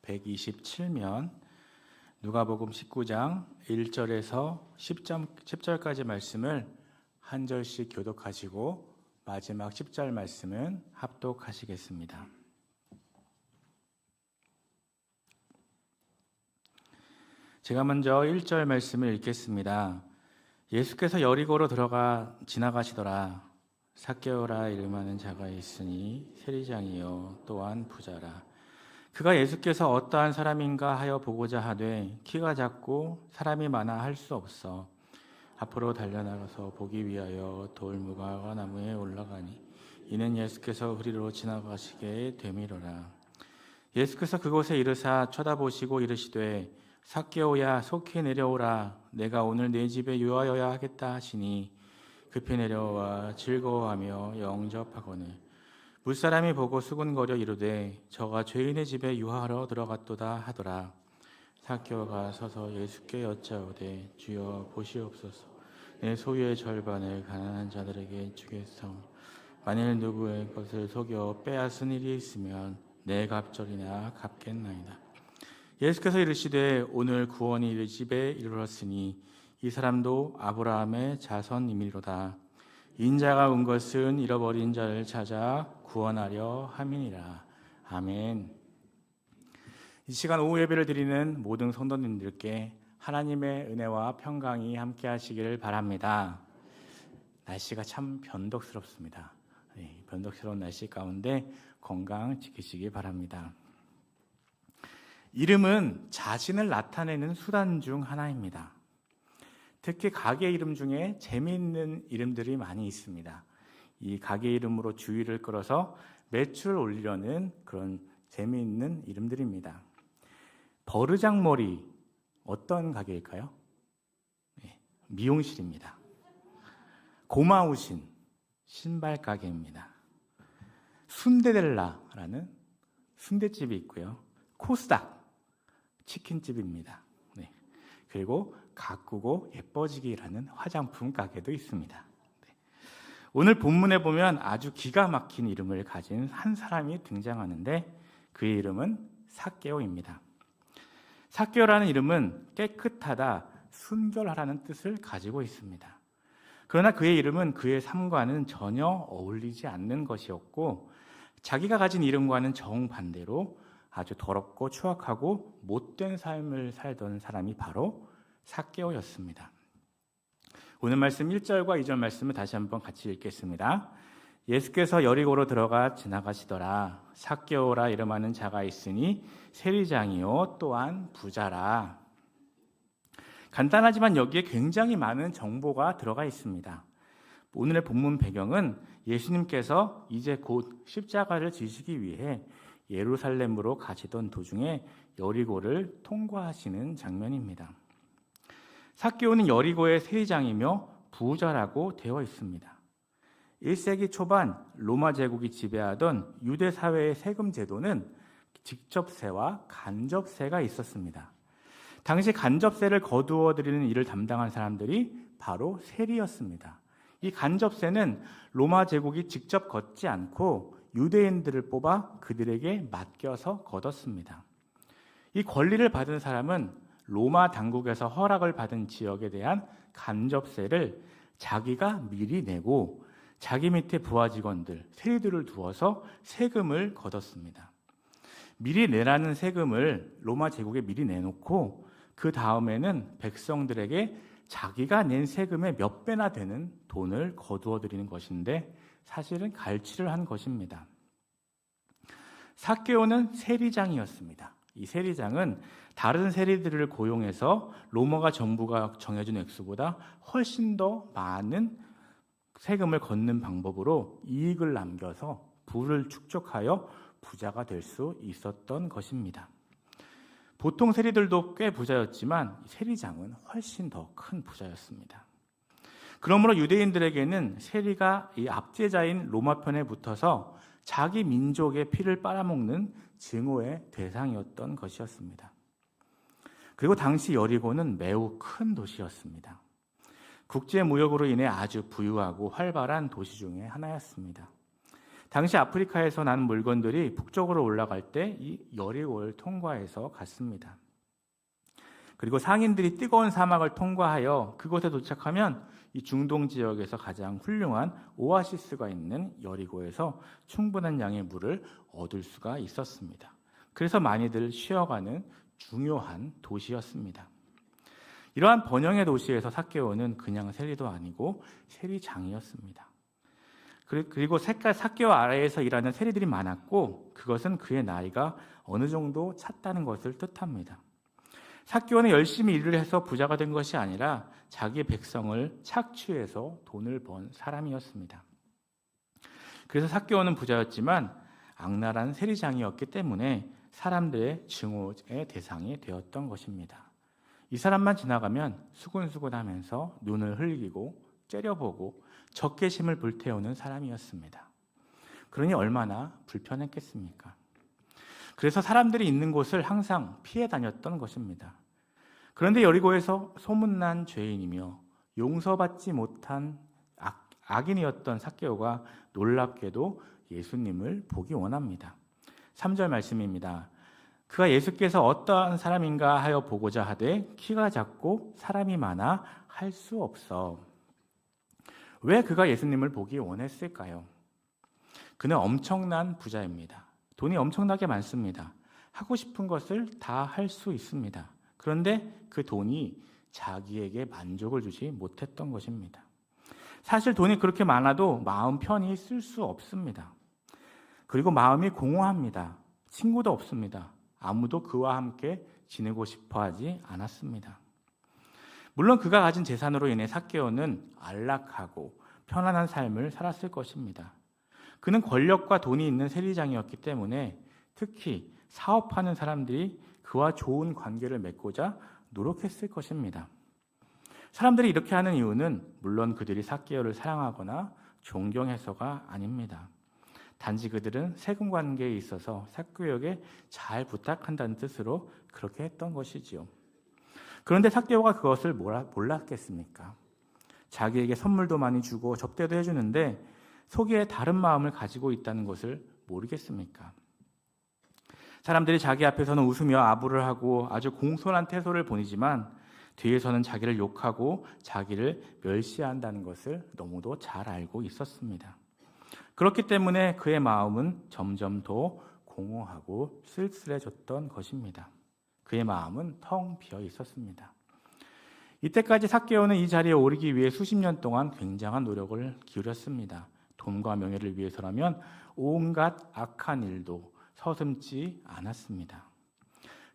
127면 누가복음 19장 1절에서 10절까지 말씀을 한 절씩 교독하시고 마지막 10절 말씀은 합독하시겠습니다. 제가 먼저 1절 말씀을 읽겠습니다. 예수께서 여리고로 들어가 지나가시더라. 삭개오라 이름하는 자가 있으니 세리장이요 또한 부자라. 그가 예수께서 어떠한 사람인가 하여 보고자 하되 키가 작고 사람이 많아 할 수 없어 앞으로 달려나가서 보기 위하여 돌무화과 나무에 올라가니 이는 예수께서 그리로 지나가시게 되미로라. 예수께서 그곳에 이르사 쳐다보시고 이르시되 삭개오야 속히 내려오라. 내가 오늘 내 집에 유하여야 하겠다 하시니 급히 내려와 즐거워하며 영접하거늘 물사람이 보고 수군거려 이르되 저가 죄인의 집에 유하하러 들어갔도다 하더라. 삭개오가 서서 예수께 여짜오되 주여 보시옵소서. 내 소유의 절반을 가난한 자들에게 주겠사오니 만일 누구의 것을 속여 빼앗은 일이 있으면 내 갑절이나 갚겠나이다. 예수께서 이르시되 오늘 구원이 이 집에 이르렀으니 이 사람도 아브라함의 자손이미로다. 인자가 온 것은 잃어버린 자를 찾아 구원하려 함이니라. 아멘. 이 시간 오후 예배를 드리는 모든 성도님들께 하나님의 은혜와 평강이 함께 하시기를 바랍니다. 날씨가 참 변덕스럽습니다. 변덕스러운 날씨 가운데 건강 지키시기 바랍니다. 이름은 자신을 나타내는 수단 중 하나입니다. 특히 가게 이름 중에 재미있는 이름들이 많이 있습니다. 이 가게 이름으로 주의를 끌어서 매출을 올리려는 그런 재미있는 이름들입니다. 버르장머리 어떤 가게일까요? 미용실입니다. 고마우신 신발 가게입니다. 순데렐라라는 순대집이 있고요. 코스닥 치킨집입니다. 그리고 가꾸고 예뻐지기라는 화장품 가게도 있습니다. 오늘 본문에 보면 아주 기가 막힌 이름을 가진 한 사람이 등장하는데 그의 이름은 삭개오입니다. 삭개오라는 이름은 깨끗하다, 순결하라는 뜻을 가지고 있습니다. 그러나 그의 이름은 그의 삶과는 전혀 어울리지 않는 것이었고 자기가 가진 이름과는 정반대로 아주 더럽고 추악하고 못된 삶을 살던 사람이 바로 삭개오였습니다. 오늘 말씀 1절과 2절 말씀을 다시 한번 같이 읽겠습니다. 예수께서 여리고로 들어가 지나가시더라. 삭개오라 이름하는 자가 있으니 세리장이요 또한 부자라. 간단하지만 여기에 굉장히 많은 정보가 들어가 있습니다. 오늘의 본문 배경은 예수님께서 이제 곧 십자가를 지시기 위해 예루살렘으로 가시던 도중에 여리고를 통과하시는 장면입니다. 삭개오는 여리고의 세리장이며 부자라고 되어 있습니다. 1세기 초반 로마 제국이 지배하던 유대 사회의 세금 제도는 직접세와 간접세가 있었습니다. 당시 간접세를 거두어 들이는 일을 담당한 사람들이 바로 세리였습니다. 이 간접세는 로마 제국이 직접 걷지 않고 유대인들을 뽑아 그들에게 맡겨서 걷었습니다. 이 권리를 받은 사람은 로마 당국에서 허락을 받은 지역에 대한 간접세를 자기가 미리 내고 자기 밑에 부하 직원들, 세리들을 두어서 세금을 걷었습니다. 미리 내라는 세금을 로마 제국에 미리 내놓고 그 다음에는 백성들에게 자기가 낸 세금의 몇 배나 되는 돈을 거두어 드리는 것인데 사실은 갈취를 한 것입니다. 삭개오는 세리장이었습니다. 이 세리장은 다른 세리들을 고용해서 로마 정부가 정해준 액수보다 훨씬 더 많은 세금을 걷는 방법으로 이익을 남겨서 부를 축적하여 부자가 될 수 있었던 것입니다. 보통 세리들도 꽤 부자였지만 세리장은 훨씬 더 큰 부자였습니다. 그러므로 유대인들에게는 세리가 이 압제자인 로마 편에 붙어서 자기 민족의 피를 빨아먹는 증오의 대상이었던 것이었습니다. 그리고 당시 여리고는 매우 큰 도시였습니다. 국제 무역으로 인해 아주 부유하고 활발한 도시 중에 하나였습니다. 당시 아프리카에서 난 물건들이 북쪽으로 올라갈 때 이 여리고를 통과해서 갔습니다. 그리고 상인들이 뜨거운 사막을 통과하여 그곳에 도착하면 이 중동 지역에서 가장 훌륭한 오아시스가 있는 여리고에서 충분한 양의 물을 얻을 수가 있었습니다. 그래서 많이들 쉬어가는 중요한 도시였습니다. 이러한 번영의 도시에서 삭개오는 그냥 세리도 아니고 세리장이었습니다. 그리고 삭개오 아래에서 일하는 세리들이 많았고 그것은 그의 나이가 어느 정도 찼다는 것을 뜻합니다. 삭개오는 열심히 일을 해서 부자가 된 것이 아니라 자기의 백성을 착취해서 돈을 번 사람이었습니다. 그래서 삭개오는 부자였지만 악랄한 세리장이었기 때문에 사람들의 증오의 대상이 되었던 것입니다. 이 사람만 지나가면 수군수군하면서 눈을 흘기고 째려보고 적개심을 불태우는 사람이었습니다. 그러니 얼마나 불편했겠습니까? 그래서 사람들이 있는 곳을 항상 피해 다녔던 것입니다. 그런데 여리고에서 소문난 죄인이며 용서받지 못한 악인이었던 삭개오가 놀랍게도 예수님을 보기 원합니다. 3절 말씀입니다. 그가 예수께서 어떠한 사람인가 하여 보고자 하되 키가 작고 사람이 많아 할 수 없어. 왜 그가 예수님을 보기 원했을까요? 그는 엄청난 부자입니다. 돈이 엄청나게 많습니다. 하고 싶은 것을 다 할 수 있습니다. 그런데 그 돈이 자기에게 만족을 주지 못했던 것입니다. 사실 돈이 그렇게 많아도 마음 편히 쓸 수 없습니다. 그리고 마음이 공허합니다. 친구도 없습니다. 아무도 그와 함께 지내고 싶어 하지 않았습니다. 물론 그가 가진 재산으로 인해 삭개오는 안락하고 편안한 삶을 살았을 것입니다. 그는 권력과 돈이 있는 세리장이었기 때문에 특히 사업하는 사람들이 그와 좋은 관계를 맺고자 노력했을 것입니다. 사람들이 이렇게 하는 이유는 물론 그들이 삭개오를 사랑하거나 존경해서가 아닙니다. 단지 그들은 세금 관계에 있어서 삭개오에게 잘 부탁한다는 뜻으로 그렇게 했던 것이지요. 그런데 삭개오가 그것을 몰랐겠습니까? 자기에게 선물도 많이 주고 접대도 해주는데 속에 다른 마음을 가지고 있다는 것을 모르겠습니까? 사람들이 자기 앞에서는 웃으며 아부를 하고 아주 공손한 태도를 보이지만 뒤에서는 자기를 욕하고 자기를 멸시한다는 것을 너무도 잘 알고 있었습니다. 그렇기 때문에 그의 마음은 점점 더 공허하고 쓸쓸해졌던 것입니다. 그의 마음은 텅 비어 있었습니다. 이때까지 삭개오는 이 자리에 오르기 위해 수십 년 동안 굉장한 노력을 기울였습니다. 돈과 명예를 위해서라면 온갖 악한 일도 서슴지 않았습니다.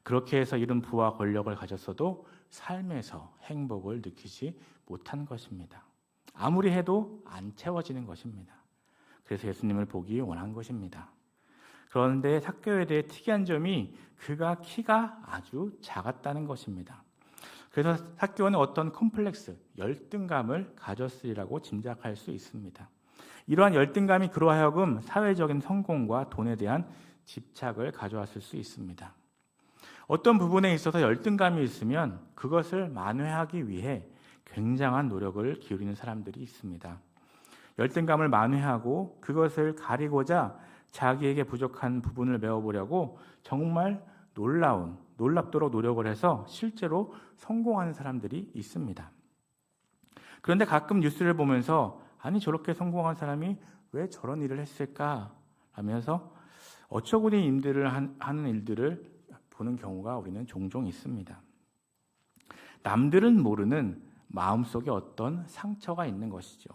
그렇게 해서 이룬 부와 권력을 가졌어도 삶에서 행복을 느끼지 못한 것입니다. 아무리 해도 안 채워지는 것입니다. 그래서 예수님을 보기 원한 것입니다. 그런데 삭개오에 대해 특이한 점이 그가 키가 아주 작았다는 것입니다. 그래서 삭개오는 어떤 컴플렉스, 열등감을 가졌으리라고 짐작할 수 있습니다. 이러한 열등감이 그로 하여금 사회적인 성공과 돈에 대한 집착을 가져왔을 수 있습니다. 어떤 부분에 있어서 열등감이 있으면 그것을 만회하기 위해 굉장한 노력을 기울이는 사람들이 있습니다. 열등감을 만회하고 그것을 가리고자 자기에게 부족한 부분을 메워보려고 정말 놀랍도록 노력을 해서 실제로 성공하는 사람들이 있습니다. 그런데 가끔 뉴스를 보면서 아니 저렇게 성공한 사람이 왜 저런 일을 했을까 하면서 어처구니 임들을 하는 일들을 보는 경우가 우리는 종종 있습니다. 남들은 모르는 마음속에 어떤 상처가 있는 것이죠.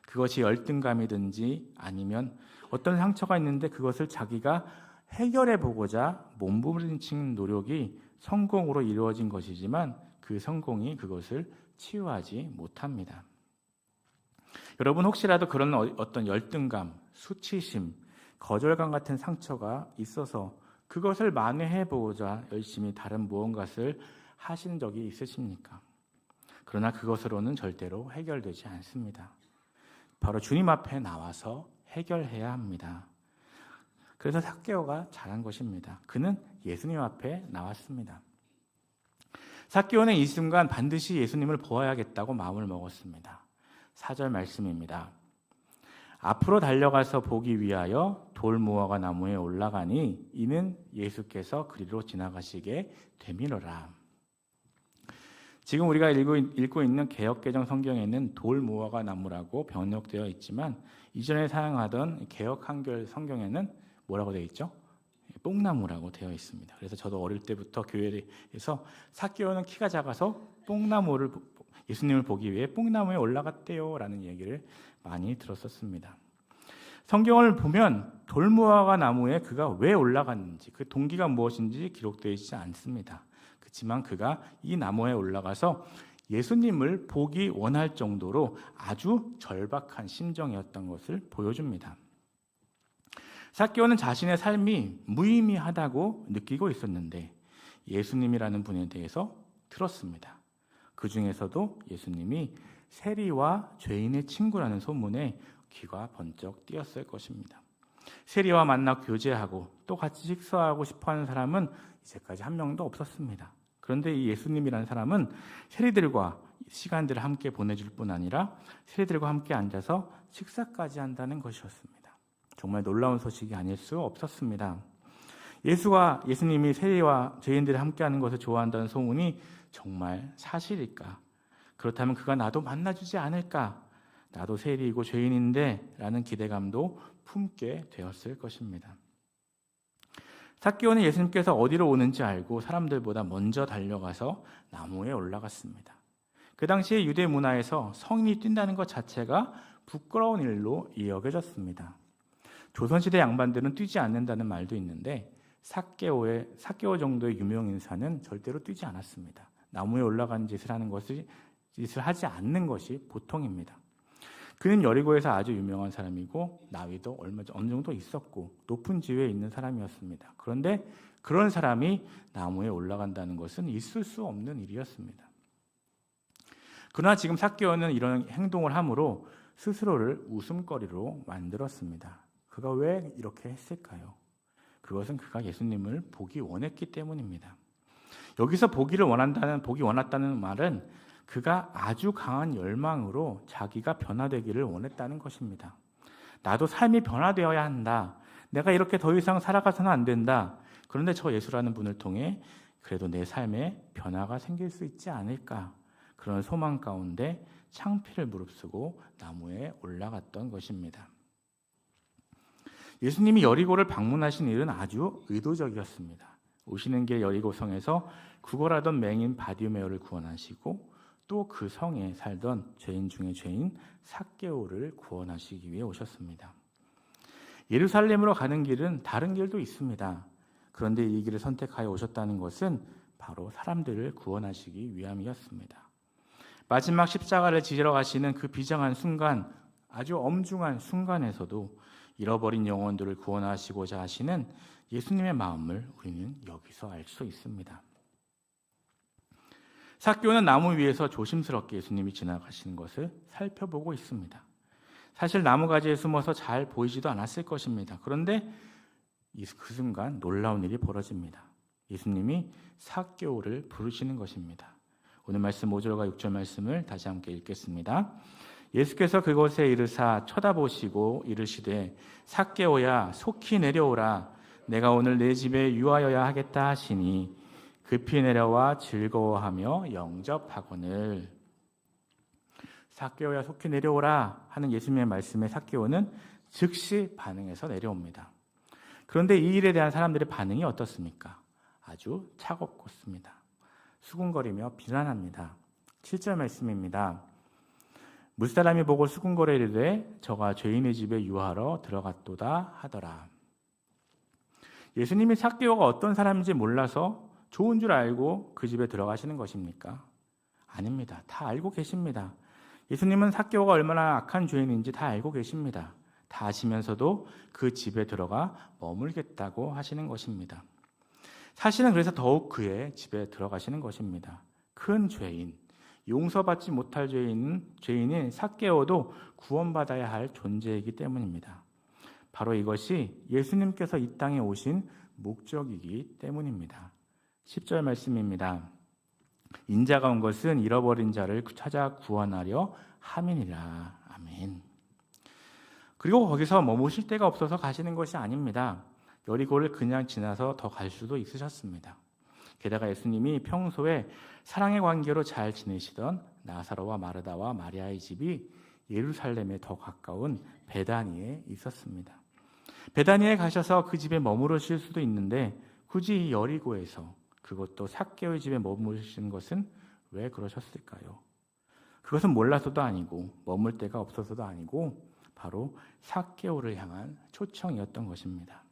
그것이 열등감이든지 아니면 어떤 상처가 있는데 그것을 자기가 해결해 보고자 몸부림치는 노력이 성공으로 이루어진 것이지만 그 성공이 그것을 치유하지 못합니다. 여러분 혹시라도 그런 어떤 열등감, 수치심, 거절감 같은 상처가 있어서 그것을 만회해 보고자 열심히 다른 무언가를 하신 적이 있으십니까? 그러나 그것으로는 절대로 해결되지 않습니다. 바로 주님 앞에 나와서 해결해야 합니다. 그래서 삭개오가 잘한 것입니다. 그는 예수님 앞에 나왔습니다. 삭개오는 이 순간 반드시 예수님을 보아야겠다고 마음을 먹었습니다. 4절 말씀입니다. 앞으로 달려가서 보기 위하여 돌무화과 나무에 올라가니 이는 예수께서 그리로 지나가시게 되미로라. 지금 우리가 읽고 있는 개역개정 성경에는 돌무화과 나무라고 번역되어 있지만 이전에 사용하던 개역 한글 성경에는 뭐라고 되어 있죠? 뽕나무라고 되어 있습니다. 그래서 저도 어릴 때부터 교회에서 삭개오는 키가 작아서 예수님을 보기 위해 뽕나무에 올라갔대요 라는 얘기를 많이 들었었습니다. 성경을 보면 돌무화과 나무에 그가 왜 올라갔는지, 그 동기가 무엇인지 기록되어 있지 않습니다. 그렇지만 그가 이 나무에 올라가서 예수님을 보기 원할 정도로 아주 절박한 심정이었던 것을 보여줍니다. 삭개오는 자신의 삶이 무의미하다고 느끼고 있었는데 예수님이라는 분에 대해서 들었습니다. 그 중에서도 예수님이 세리와 죄인의 친구라는 소문에 귀가 번쩍 띄었을 것입니다. 세리와 만나 교제하고 또 같이 식사하고 싶어하는 사람은 이제까지 한 명도 없었습니다. 그런데 이 예수님이라는 사람은 세리들과 시간들을 함께 보내줄 뿐 아니라 세리들과 함께 앉아서 식사까지 한다는 것이었습니다. 정말 놀라운 소식이 아닐 수 없었습니다. 예수님이 세리와 죄인들이 함께하는 것을 좋아한다는 소문이 정말 사실일까? 그렇다면 그가 나도 만나주지 않을까? 나도 세리이고 죄인인데 라는 기대감도 품게 되었을 것입니다. 삭개오는 예수님께서 어디로 오는지 알고 사람들보다 먼저 달려가서 나무에 올라갔습니다. 그 당시에 유대 문화에서 성인이 뛴다는 것 자체가 부끄러운 일로 여겨졌습니다. 조선시대 양반들은 뛰지 않는다는 말도 있는데 삭개오 정도의 유명 인사는 절대로 뛰지 않았습니다. 나무에 올라간 짓을 하지 않는 것이 보통입니다. 그는 여리고에서 아주 유명한 사람이고 나이도 어느 정도 있었고 높은 지위에 있는 사람이었습니다. 그런데 그런 사람이 나무에 올라간다는 것은 있을 수 없는 일이었습니다. 그러나 지금 삭개오는 이런 행동을 함으로 스스로를 웃음거리로 만들었습니다. 그가 왜 이렇게 했을까요? 그것은 그가 예수님을 보기 원했기 때문입니다. 여기서 보기 원했다는 말은 그가 아주 강한 열망으로 자기가 변화되기를 원했다는 것입니다. 나도 삶이 변화되어야 한다. 내가 이렇게 더 이상 살아가서는 안 된다. 그런데 저 예수라는 분을 통해 그래도 내 삶에 변화가 생길 수 있지 않을까. 그런 소망 가운데 창피를 무릅쓰고 나무에 올라갔던 것입니다. 예수님이 여리고를 방문하신 일은 아주 의도적이었습니다. 오시는 길 여리고성에서 구걸하던 맹인 바디메오를 구원하시고 또 그 성에 살던 죄인 중에 죄인 삭개오를 구원하시기 위해 오셨습니다. 예루살렘으로 가는 길은 다른 길도 있습니다. 그런데 이 길을 선택하여 오셨다는 것은 바로 사람들을 구원하시기 위함이었습니다. 마지막 십자가를 지러 가시는 그 비장한 순간, 아주 엄중한 순간에서도 잃어버린 영혼들을 구원하시고자 하시는 예수님의 마음을 우리는 여기서 알 수 있습니다. 삭개오는 나무 위에서 조심스럽게 예수님이 지나가시는 것을 살펴보고 있습니다. 사실 나무가지에 숨어서 잘 보이지도 않았을 것입니다. 그런데 그 순간 놀라운 일이 벌어집니다. 예수님이 삭개오를 부르시는 것입니다. 오늘 말씀 5절과 6절 말씀을 다시 함께 읽겠습니다. 예수께서 그곳에 이르사 쳐다보시고 이르시되 삭개오야 속히 내려오라. 내가 오늘 내 집에 유하여야 하겠다 하시니 급히 내려와 즐거워하며 영접하거늘. 삭개오야 속히 내려오라 하는 예수님의 말씀에 삭개오는 즉시 반응해서 내려옵니다. 그런데 이 일에 대한 사람들의 반응이 어떻습니까? 아주 차갑습니다. 수군거리며 비난합니다. 7절 말씀입니다. 무사람이 보고 수군거려 이르되 저가 죄인의 집에 유하러 들어갔도다 하더라. 예수님이 삭개오가 어떤 사람인지 몰라서 좋은 줄 알고 그 집에 들어가시는 것입니까? 아닙니다. 다 알고 계십니다. 예수님은 삭개오가 얼마나 악한 죄인인지 다 알고 계십니다. 다 아시면서도 그 집에 들어가 머물겠다고 하시는 것입니다. 사실은 그래서 더욱 그의 집에 들어가시는 것입니다. 큰 죄인, 용서받지 못할 죄인인 삭개오도 구원받아야 할 존재이기 때문입니다. 바로 이것이 예수님께서 이 땅에 오신 목적이기 때문입니다. 10절 말씀입니다. 인자가 온 것은 잃어버린 자를 찾아 구원하려 함이니라. 아멘. 그리고 거기서 머무실 데가 없어서 가시는 것이 아닙니다. 여리고를 그냥 지나서 더 갈 수도 있으셨습니다. 게다가 예수님이 평소에 사랑의 관계로 잘 지내시던 나사로와 마르다와 마리아의 집이 예루살렘에 더 가까운 베다니에 있었습니다. 베다니에 가셔서 그 집에 머무르실 수도 있는데 굳이 여리고에서, 그것도 삭개오의 집에 머무르신 것은 왜 그러셨을까요? 그것은 몰라서도 아니고 머물 데가 없어서도 아니고 바로 삭개오를 향한 초청이었던 것입니다.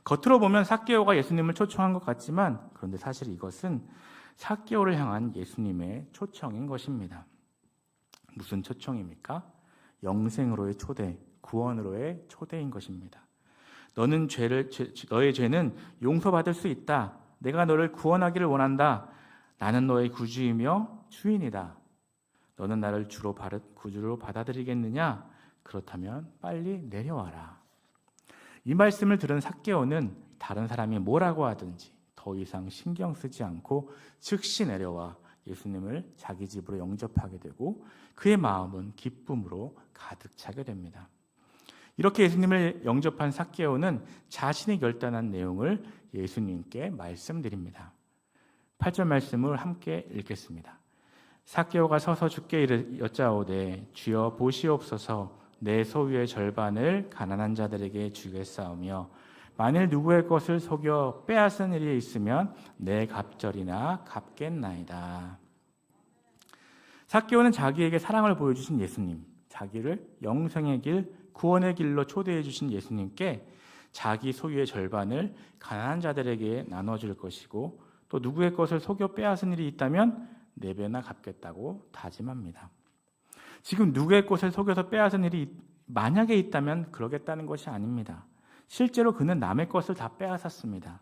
겉으로 보면 삭개오가 예수님을 초청한 것 같지만 그런데 사실 이것은 삭개오를 향한 예수님의 초청인 것입니다. 무슨 초청입니까? 영생으로의 초대, 구원으로의 초대인 것입니다. 너의 죄는 용서받을 수 있다. 내가 너를 구원하기를 원한다. 나는 너의 구주이며 주인이다. 너는 나를 구주로 받아들이겠느냐? 그렇다면 빨리 내려와라. 이 말씀을 들은 삭개오는 다른 사람이 뭐라고 하든지 더 이상 신경 쓰지 않고 즉시 내려와 예수님을 자기 집으로 영접하게 되고 그의 마음은 기쁨으로 가득 차게 됩니다. 이렇게 예수님을 영접한 삭개오는 자신이 결단한 내용을 예수님께 말씀드립니다. 8절 말씀을 함께 읽겠습니다. 삭개오가 서서 주께 여짜오되 주여 보시옵소서 내 소유의 절반을 가난한 자들에게 주겠사오며 만일 누구의 것을 속여 빼앗은 일이 있으면 내 갑절이나 갚겠나이다. 삭개오는 자기에게 사랑을 보여주신 예수님, 자기를 영생의 길, 구원의 길로 초대해 주신 예수님께 자기 소유의 절반을 가난한 자들에게 나눠줄 것이고 또 누구의 것을 속여 빼앗은 일이 있다면 4배나 갚겠다고 다짐합니다. 지금 누구의 것을 속여서 빼앗은 일이 만약에 있다면 그러겠다는 것이 아닙니다. 실제로 그는 남의 것을 다 빼앗았습니다.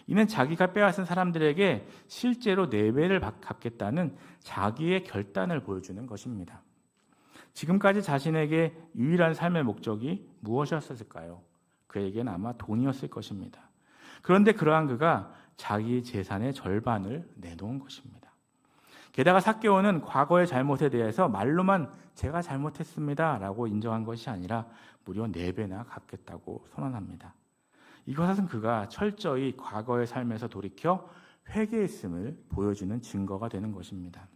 이는 자기가 빼앗은 사람들에게 실제로 4배를 갚겠다는 자기의 결단을 보여주는 것입니다. 지금까지 자신에게 유일한 삶의 목적이 무엇이었을까요? 그에게는 아마 돈이었을 것입니다. 그런데 그러한 그가 자기 재산의 절반을 내놓은 것입니다. 게다가 삭개오는 과거의 잘못에 대해서 말로만 제가 잘못했습니다 라고 인정한 것이 아니라 무려 4배나 갚겠다고 선언합니다. 이것은 그가 철저히 과거의 삶에서 돌이켜 회개했음을 보여주는 증거가 되는 것입니다.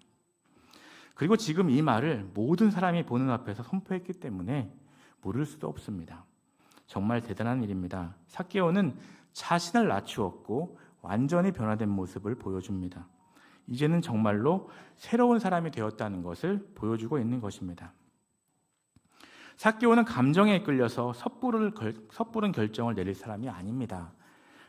그리고 지금 이 말을 모든 사람이 보는 앞에서 선포했기 때문에 모를 수도 없습니다. 정말 대단한 일입니다. 삭개오는 자신을 낮추었고 완전히 변화된 모습을 보여줍니다. 이제는 정말로 새로운 사람이 되었다는 것을 보여주고 있는 것입니다. 삭개오는 감정에 이끌려서 섣부른 결정을 내릴 사람이 아닙니다.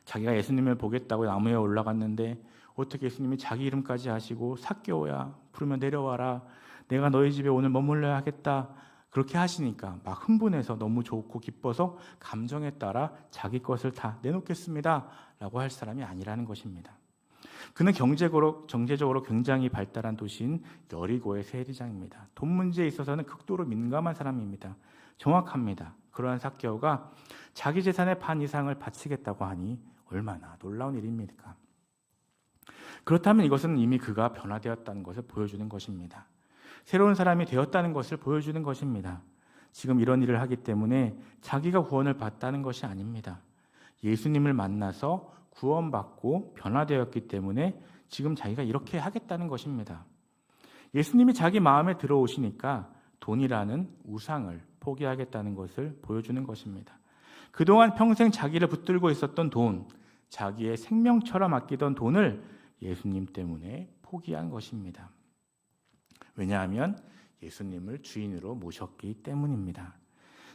자기가 예수님을 보겠다고 나무에 올라갔는데 어떻게 예수님이 자기 이름까지 하시고 삭개오야 부르면 내려와라. 내가 너희 집에 오늘 머물러야 하겠다. 그렇게 하시니까 막 흥분해서 너무 좋고 기뻐서 감정에 따라 자기 것을 다 내놓겠습니다 라고 할 사람이 아니라는 것입니다. 그는 경제적으로 굉장히 발달한 도시인 여리고의 세리장입니다. 돈 문제에 있어서는 극도로 민감한 사람입니다. 정확합니다. 그러한 삭개오가 자기 재산의 반 이상을 바치겠다고 하니 얼마나 놀라운 일입니까? 그렇다면 이것은 이미 그가 변화되었다는 것을 보여주는 것입니다. 새로운 사람이 되었다는 것을 보여주는 것입니다. 지금 이런 일을 하기 때문에 자기가 구원을 받다는 것이 아닙니다. 예수님을 만나서 구원받고 변화되었기 때문에 지금 자기가 이렇게 하겠다는 것입니다. 예수님이 자기 마음에 들어오시니까 돈이라는 우상을 포기하겠다는 것을 보여주는 것입니다. 그동안 평생 자기를 붙들고 있었던 돈, 자기의 생명처럼 아끼던 돈을 예수님 때문에 포기한 것입니다. 왜냐하면 예수님을 주인으로 모셨기 때문입니다.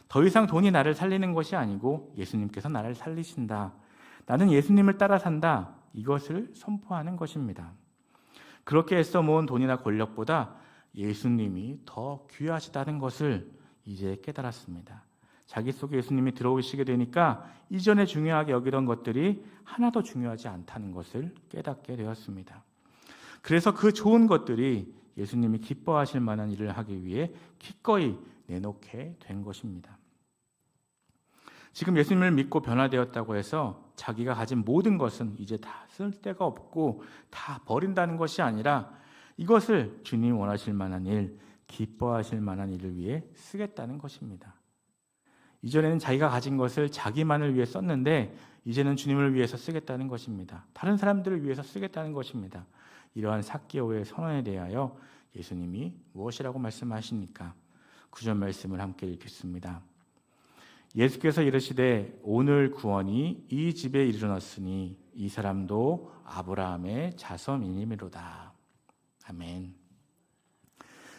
더 이상 돈이 나를 살리는 것이 아니고 예수님께서 나를 살리신다. 나는 예수님을 따라 산다. 이것을 선포하는 것입니다. 그렇게 애써 모은 돈이나 권력보다 예수님이 더 귀하시다는 것을 이제 깨달았습니다. 자기 속에 예수님이 들어오시게 되니까 이전에 중요하게 여기던 것들이 하나도 중요하지 않다는 것을 깨닫게 되었습니다. 그래서 그 좋은 것들이 예수님이 기뻐하실 만한 일을 하기 위해 기꺼이 내놓게 된 것입니다. 지금 예수님을 믿고 변화되었다고 해서 자기가 가진 모든 것은 이제 다 쓸 데가 없고 다 버린다는 것이 아니라 이것을 주님 원하실 만한 일, 기뻐하실 만한 일을 위해 쓰겠다는 것입니다. 이전에는 자기가 가진 것을 자기만을 위해 썼는데 이제는 주님을 위해서 쓰겠다는 것입니다. 다른 사람들을 위해서 쓰겠다는 것입니다. 이러한 삭개오의 선언에 대하여 예수님이 무엇이라고 말씀하십니까? 9절 말씀을 함께 읽겠습니다. 예수께서 이르시되 오늘 구원이 이 집에 이르렀으니 이 사람도 아브라함의 자손이니미로다. 아멘.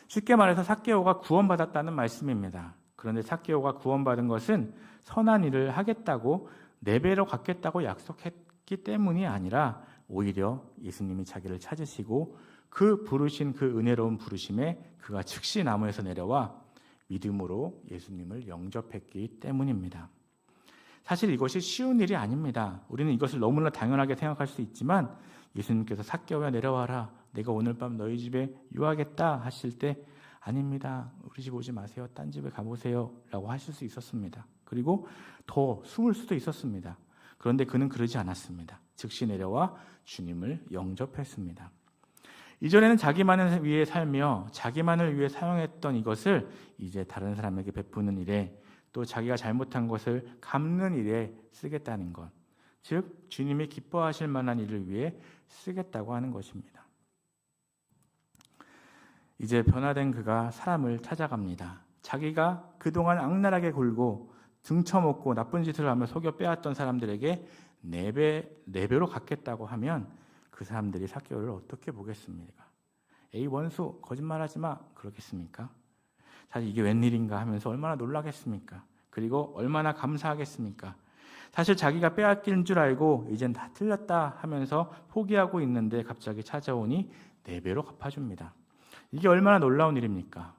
쉽게 말해서 삭개오가 구원받았다는 말씀입니다. 그런데 삭개오가 구원받은 것은 선한 일을 하겠다고 4배로 갚겠다고 약속했기 때문이 아니라 오히려 예수님이 자기를 찾으시고 그 부르신 그 은혜로운 부르심에 그가 즉시 나무에서 내려와 믿음으로 예수님을 영접했기 때문입니다. 사실 이것이 쉬운 일이 아닙니다. 우리는 이것을 너무나 당연하게 생각할 수 있지만 예수님께서 삭개오야 내려와라, 내가 오늘 밤 너희 집에 유하겠다 하실 때 아닙니다, 우리 집 오지 마세요, 딴 집에 가보세요 라고 하실 수 있었습니다. 그리고 더 숨을 수도 있었습니다. 그런데 그는 그러지 않았습니다. 즉시 내려와 주님을 영접했습니다. 이전에는 자기만을 위해 살며 자기만을 위해 사용했던 이것을 이제 다른 사람에게 베푸는 일에, 또 자기가 잘못한 것을 갚는 일에 쓰겠다는 것, 즉 주님이 기뻐하실 만한 일을 위해 쓰겠다고 하는 것입니다. 이제 변화된 그가 사람을 찾아갑니다. 자기가 그동안 악랄하게 굴고 등쳐먹고 나쁜 짓을 하며 속여 빼앗던 사람들에게 4배로 갚겠다고 하면 그 사람들이 삭개오를 어떻게 보겠습니까? 에이 원수, 거짓말하지 마, 그러겠습니까? 사실 이게 웬일인가 하면서 얼마나 놀라겠습니까? 그리고 얼마나 감사하겠습니까? 사실 자기가 빼앗긴 줄 알고 이젠 다 틀렸다 하면서 포기하고 있는데 갑자기 찾아오니 4배로 갚아줍니다. 이게 얼마나 놀라운 일입니까?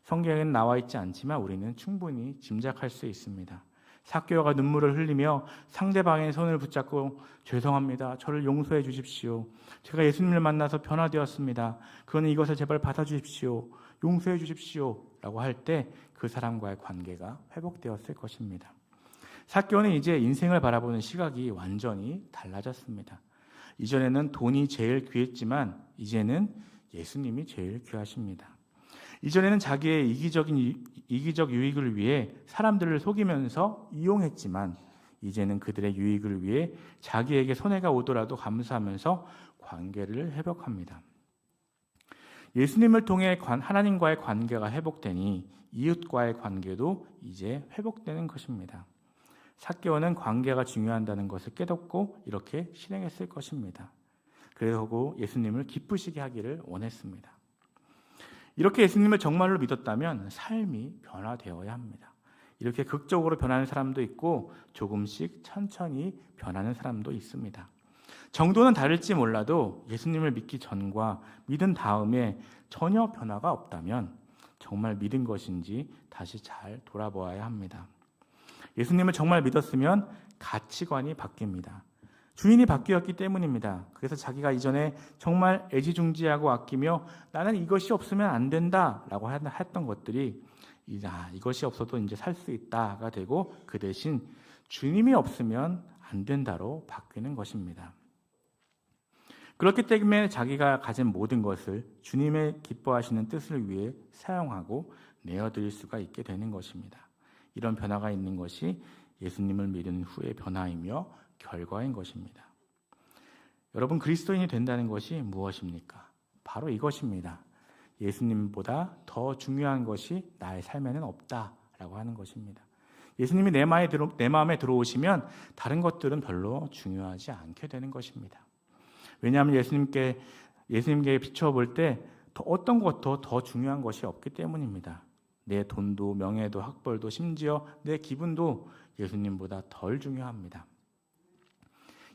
성경에는 나와 있지 않지만 우리는 충분히 짐작할 수 있습니다. 삭개오가 눈물을 흘리며 상대방의 손을 붙잡고 죄송합니다, 저를 용서해 주십시오, 제가 예수님을 만나서 변화되었습니다, 그러니 이것을 제발 받아주십시오, 용서해 주십시오 라고 할 때 그 사람과의 관계가 회복되었을 것입니다. 삭개오는 이제 인생을 바라보는 시각이 완전히 달라졌습니다. 이전에는 돈이 제일 귀했지만 이제는 예수님이 제일 귀하십니다. 이전에는 자기의 이기적 유익을 위해 사람들을 속이면서 이용했지만 이제는 그들의 유익을 위해 자기에게 손해가 오더라도 감수하면서 관계를 회복합니다. 예수님을 통해 하나님과의 관계가 회복되니 이웃과의 관계도 이제 회복되는 것입니다. 삭개오는 관계가 중요하다는 것을 깨닫고 이렇게 실행했을 것입니다. 그래서 예수님을 기쁘시게 하기를 원했습니다. 이렇게 예수님을 정말로 믿었다면 삶이 변화되어야 합니다. 이렇게 극적으로 변하는 사람도 있고 조금씩 천천히 변하는 사람도 있습니다. 정도는 다를지 몰라도 예수님을 믿기 전과 믿은 다음에 전혀 변화가 없다면 정말 믿은 것인지 다시 잘 돌아보아야 합니다. 예수님을 정말 믿었으면 가치관이 바뀝니다. 주인이 바뀌었기 때문입니다. 그래서 자기가 이전에 정말 애지중지하고 아끼며 나는 이것이 없으면 안 된다라고 했던 것들이 이것이 없어도 이제 살 수 있다가 되고 그 대신 주님이 없으면 안 된다로 바뀌는 것입니다. 그렇기 때문에 자기가 가진 모든 것을 주님의 기뻐하시는 뜻을 위해 사용하고 내어드릴 수가 있게 되는 것입니다. 이런 변화가 있는 것이 예수님을 믿은 후의 변화이며 결과인 것입니다. 여러분, 그리스도인이 된다는 것이 무엇입니까? 바로 이것입니다. 예수님보다 더 중요한 것이 나의 삶에는 없다라고 하는 것입니다. 예수님이 내 마음에 들어오시면 다른 것들은 별로 중요하지 않게 되는 것입니다. 왜냐하면 예수님께 비춰볼 때 어떤 것도 더 중요한 것이 없기 때문입니다. 내 돈도 명예도 학벌도 심지어 내 기분도 예수님보다 덜 중요합니다.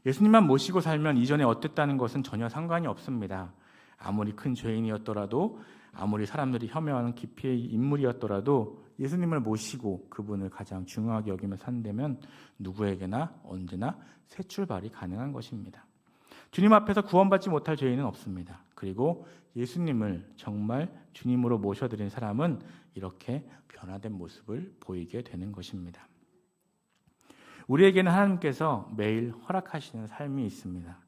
예수님만 모시고 살면 이전에 어땠다는 것은 전혀 상관이 없습니다. 아무리 큰 죄인이었더라도, 아무리 사람들이 혐오하는 기피의 인물이었더라도 예수님을 모시고 그분을 가장 중요하게 여기며 산다면 누구에게나 언제나 새 출발이 가능한 것입니다. 주님 앞에서 구원받지 못할 죄인은 없습니다. 그리고 예수님을 정말 주님으로 모셔드린 사람은 이렇게 변화된 모습을 보이게 되는 것입니다. 우리에게는 하나님께서 매일 허락하시는 삶이 있습니다.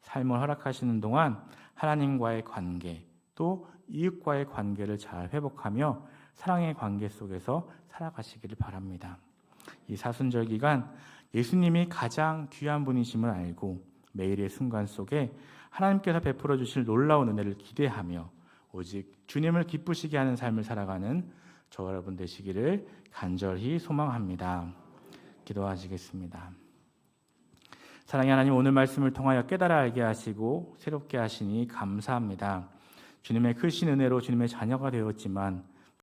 삶을 허락하시는 동안 하나님과의 관계, 또 이웃과의 관계를 잘 회복하며 사랑의 관계 속에서 살아가시기를 바랍니다. 이 사순절 기간 예수님이 가장 귀한 분이심을 알고 매일의 순간 속에 하나님께서 베풀어 주실 놀라운 은혜를 기대하며 오직 주님을 기쁘시게 하는 삶을 살아가는 저와 여러분 되시기를 간절히 소망합니다. 기도하시겠습니다. 사랑의 하나님, 오늘 말씀을 통하여 깨달아 알게 하시고 새롭게 하시니 감사합니다. 주님의 크신 은혜로 주님의 자녀가 되었지만